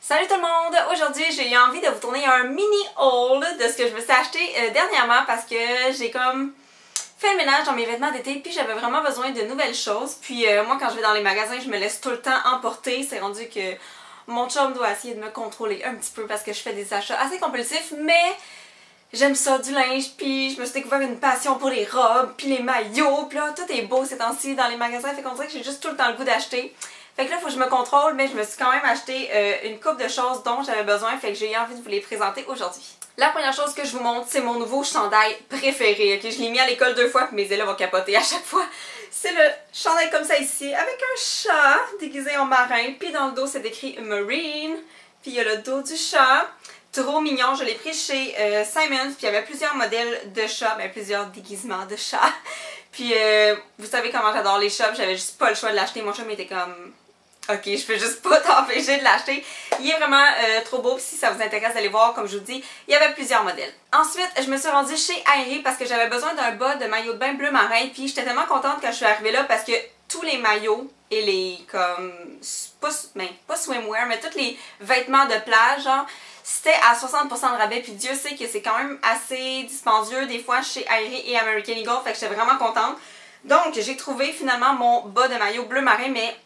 Salut tout le monde! Aujourd'hui, j'ai eu envie de vous tourner un mini haul de ce que je me suis acheté dernièrement parce que j'ai comme fait le ménage dans mes vêtements d'été puis j'avais vraiment besoin de nouvelles choses. Puis moi, quand je vais dans les magasins, je me laisse tout le temps emporter. C'est rendu que mon chum doit essayer de me contrôler un petit peu parce que je fais des achats assez compulsifs, mais j'aime ça, du linge, puis je me suis découvert une passion pour les robes, puis les maillots, puis là, tout est beau ces temps-ci dans les magasins, fait qu'on dirait que j'ai juste tout le temps le goût d'acheter. Fait que là, il faut que je me contrôle, mais je me suis quand même acheté une couple de choses dont j'avais besoin, fait que j'ai eu envie de vous les présenter aujourd'hui. La première chose que je vous montre, c'est mon nouveau chandail préféré, ok? Je l'ai mis à l'école 2 fois, puis mes élèves vont capoter à chaque fois. C'est le chandail comme ça ici, avec un chat déguisé en marin, puis dans le dos, c'est écrit Marine, puis il y a le dos du chat. Trop mignon, je l'ai pris chez Simons, puis il y avait plusieurs modèles de chats, ben plusieurs déguisements de chats. Puis vous savez comment j'adore les chats, j'avais juste pas le choix de l'acheter. Mon chum était comme ok, je peux juste pas t'empêcher de l'acheter. Il est vraiment trop beau, puis si ça vous intéresse d'aller voir, comme je vous dis, il y avait plusieurs modèles. Ensuite, je me suis rendue chez Aerie parce que j'avais besoin d'un bas de maillot de bain bleu marin, puis j'étais tellement contente quand je suis arrivée là parce que tous les maillots et les comme pas swimwear, mais tous les vêtements de plage, genre, c'était à 60% de rabais, puis Dieu sait que c'est quand même assez dispendieux des fois chez Aerie et American Eagle, fait que j'étais vraiment contente. Donc j'ai trouvé finalement mon bas de maillot bleu marin, mais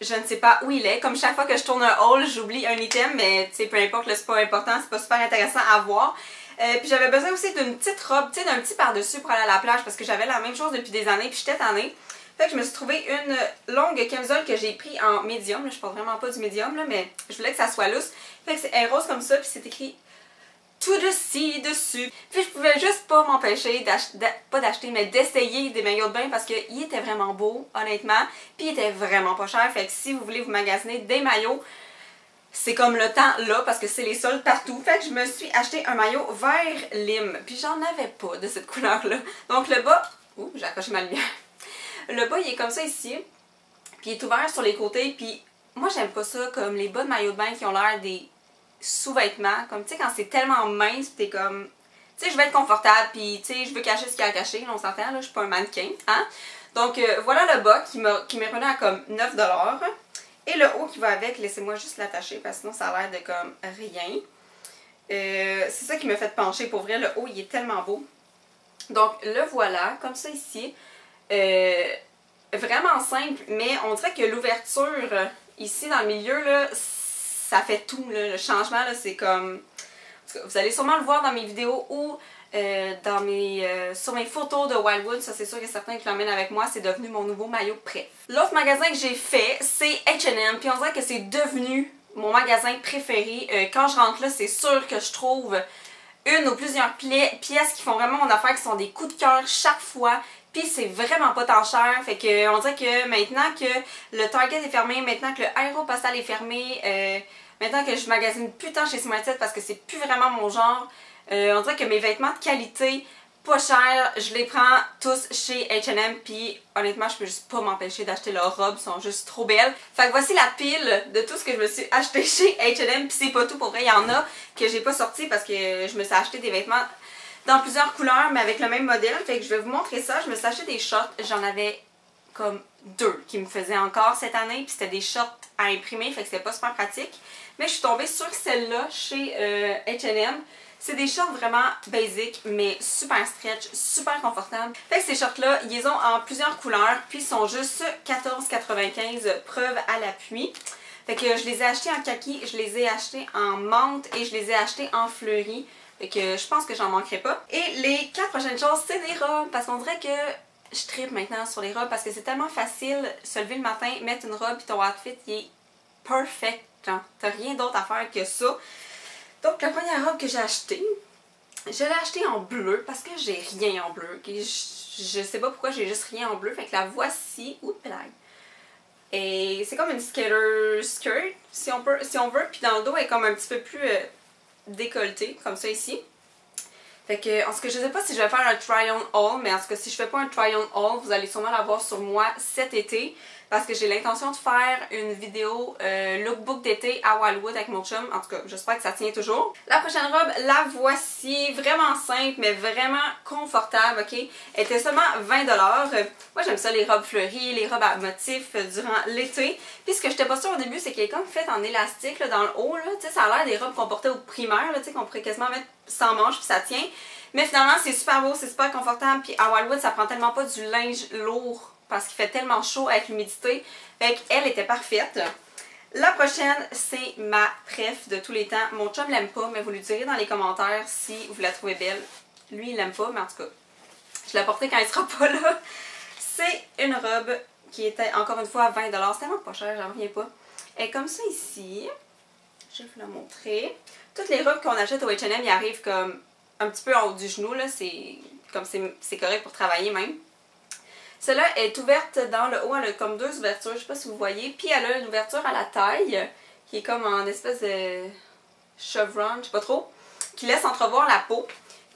je ne sais pas où il est. Comme chaque fois que je tourne un haul, j'oublie un item, mais tu sais, peu importe, c'est pas important, c'est pas super intéressant à voir. Puis j'avais besoin aussi d'une petite robe, tu sais, d'un petit par-dessus pour aller à la plage, parce que j'avais la même chose depuis des années, puis j'étais tannée. Fait que je me suis trouvé une longue camisole que j'ai pris en médium. Je porte vraiment pas du médium, là, mais je voulais que ça soit lousse. Fait que c'est rose comme ça, puis c'est écrit tout de ci dessus. Puis je pouvais juste pas m'empêcher d'acheter, mais d'essayer des maillots de bain parce qu'il était vraiment beau, honnêtement. Puis il était vraiment pas cher. Fait que si vous voulez vous magasiner des maillots, c'est comme le temps là parce que c'est les soldes partout. Fait que je me suis acheté un maillot vert lime. Puis j'en avais pas de cette couleur-là. Donc le bas, ouh, j'ai accroché ma lumière. Le bas, il est comme ça ici. Puis il est ouvert sur les côtés. Puis moi, j'aime pas ça comme les bas de maillot de bain qui ont l'air des sous-vêtements. Comme, tu sais, quand c'est tellement mince, t'es comme... Tu sais, je veux être confortable, puis, tu sais, je veux cacher ce qu'il y a à cacher. Là, on s'entend, là, je suis pas un mannequin, hein. Donc, voilà le bas qui m'est revenu à comme 9 $. Et le haut qui va avec, laissez-moi juste l'attacher, parce que sinon, ça a l'air de comme rien. C'est ça qui m'a fait pencher. Pour vrai, le haut, il est tellement beau. Donc, le voilà, comme ça ici. Vraiment simple, mais on dirait que l'ouverture ici dans le milieu, là, ça fait tout. Là. Le changement, c'est comme... Vous allez sûrement le voir dans mes vidéos ou sur mes photos de Wildwood. Ça, c'est sûr que certains qui l'emmènent avec moi, c'est devenu mon nouveau maillot préf. L'autre magasin que j'ai fait, c'est H&M. Puis on dirait que c'est devenu mon magasin préféré. Quand je rentre là, c'est sûr que je trouve une ou plusieurs pièces qui font vraiment mon affaire, qui sont des coups de cœur chaque fois. Puis c'est vraiment pas tant cher, fait que on dirait que maintenant que le Target est fermé, maintenant que le Aéropostale est fermé, maintenant que je magasine plus tant chez Smartset parce que c'est plus vraiment mon genre, on dirait que mes vêtements de qualité, pas chers, je les prends tous chez H&M, puis honnêtement je peux juste pas m'empêcher d'acheter leurs robes, sont juste trop belles. Fait que voici la pile de tout ce que je me suis acheté chez H&M, puis c'est pas tout, pour vrai, il y en a que j'ai pas sorti parce que je me suis acheté des vêtements dans plusieurs couleurs, mais avec le même modèle. Fait que je vais vous montrer ça. Je me suis acheté des shorts. J'en avais comme 2 qui me faisaient encore cette année. Puis c'était des shorts à imprimer. Fait que c'était pas super pratique. Mais je suis tombée sur celle-là chez H&M. C'est des shorts vraiment basic, mais super stretch, super confortables. Fait que ces shorts-là, ils les ont en plusieurs couleurs. Puis ils sont juste 14,95 preuve à l'appui. Fait que je les ai achetés en kaki, je les ai achetés en menthe et je les ai achetés en fleuri. Fait que je pense que j'en manquerai pas. Et les 4 prochaines choses, c'est des robes. Parce qu'on dirait que je tripe maintenant sur les robes. Parce que c'est tellement facile se lever le matin, mettre une robe, puis ton outfit, il est perfect. Genre, t'as rien d'autre à faire que ça. Donc, la première robe que j'ai achetée, je l'ai achetée en bleu. Parce que j'ai rien en bleu. Je sais pas pourquoi j'ai juste rien en bleu. Fait que la voici. Oups, blague. Et c'est comme une skater skirt, si on veut. Puis dans le dos, elle est comme un petit peu plus... décolleté, comme ça ici. Fait que, en ce que je sais pas si je vais faire un try-on haul, mais en ce que si je fais pas un try-on haul, vous allez sûrement l'avoir sur moi cet été. parce que j'ai l'intention de faire une vidéo lookbook d'été à Wildwood avec mon chum. En tout cas, j'espère que ça tient toujours. La prochaine robe, la voici. Vraiment simple, mais vraiment confortable, ok? Elle était seulement 20$. Moi, j'aime ça, les robes fleuries, les robes à motifs durant l'été. Puis ce que j'étais pas sûre au début, c'est qu'elle est comme faite en élastique là, dans le haut. Là. Ça a l'air des robes qu'on portait au primaire, qu'on pourrait quasiment mettre sans manches puis ça tient. Mais finalement, c'est super beau, c'est super confortable. Puis à Wildwood, ça prend tellement pas du linge lourd parce qu'il fait tellement chaud avec l'humidité. Fait qu'elle était parfaite. La prochaine, c'est ma préf de tous les temps. Mon chum l'aime pas, mais vous lui direz dans les commentaires si vous la trouvez belle. Lui, il l'aime pas, mais en tout cas, je l'ai portée quand il sera pas là. C'est une robe qui était encore une fois à 20$. C'est tellement pas cher, j'en reviens pas. Elle est comme ça ici. Je vais vous la montrer. Toutes les robes qu'on achète au H&M, ils arrivent comme un petit peu en haut du genou, là, c'est correct pour travailler même. Celle-là est ouverte dans le haut, elle a comme deux ouvertures, je sais pas si vous voyez, puis elle a une ouverture à la taille, qui est comme en espèce de chevron, je sais pas trop, qui laisse entrevoir la peau.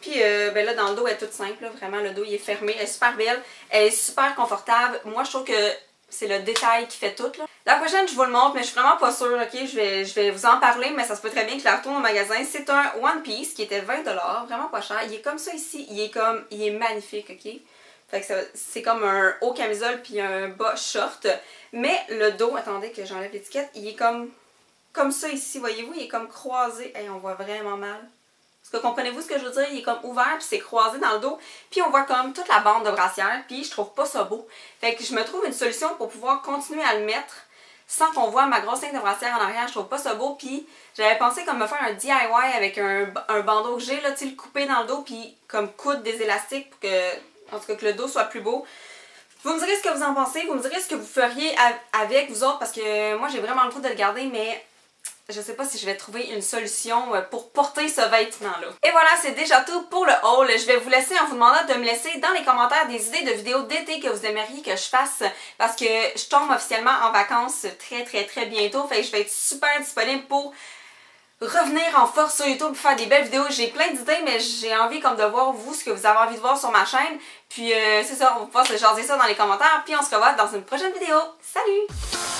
Puis ben là, dans le dos, elle est toute simple, là, vraiment, le dos il est fermé, elle est super belle, elle est super confortable. Moi, je trouve que c'est le détail qui fait tout, là. La prochaine, je vous le montre, mais je suis vraiment pas sûre, ok? Je vais vous en parler, mais ça se peut très bien que je la retourne au magasin. C'est un One Piece qui était 20$, vraiment pas cher. Il est comme ça ici, il est magnifique, ok? Fait que c'est comme un haut camisole puis un bas short. Mais le dos, attendez que j'enlève l'étiquette, il est comme ça ici, voyez-vous? Il est comme croisé. Hey, on voit vraiment mal. Est-ce que comprenez-vous ce que je veux dire? Il est comme ouvert puis c'est croisé dans le dos. Puis on voit comme toute la bande de brassière. Puis je trouve pas ça beau. Fait que je me trouve une solution pour pouvoir continuer à le mettre sans qu'on voit ma grosse ligne de brassière en arrière. Je trouve pas ça beau. Puis j'avais pensé comme me faire un DIY avec un bandeau que j'ai, là, tu sais, le couper dans le dos. Puis comme coudre des élastiques pour que, en tout cas, que le dos soit plus beau. Vous me direz ce que vous en pensez. Vous me direz ce que vous feriez avec vous autres. Parce que moi, j'ai vraiment le goût de le garder. Mais je sais pas si je vais trouver une solution pour porter ce vêtement-là. Et voilà, c'est déjà tout pour le haul. Je vais vous laisser en vous demandant de me laisser dans les commentaires des idées de vidéos d'été que vous aimeriez que je fasse parce que je tombe officiellement en vacances très bientôt. Fait que je vais être super disponible pour revenir en force sur YouTube pour faire des belles vidéos. J'ai plein d'idées, mais j'ai envie comme de voir vous ce que vous avez envie de voir sur ma chaîne. Puis c'est ça, on va pouvoir se jaser ça dans les commentaires. Puis on se revoit dans une prochaine vidéo. Salut!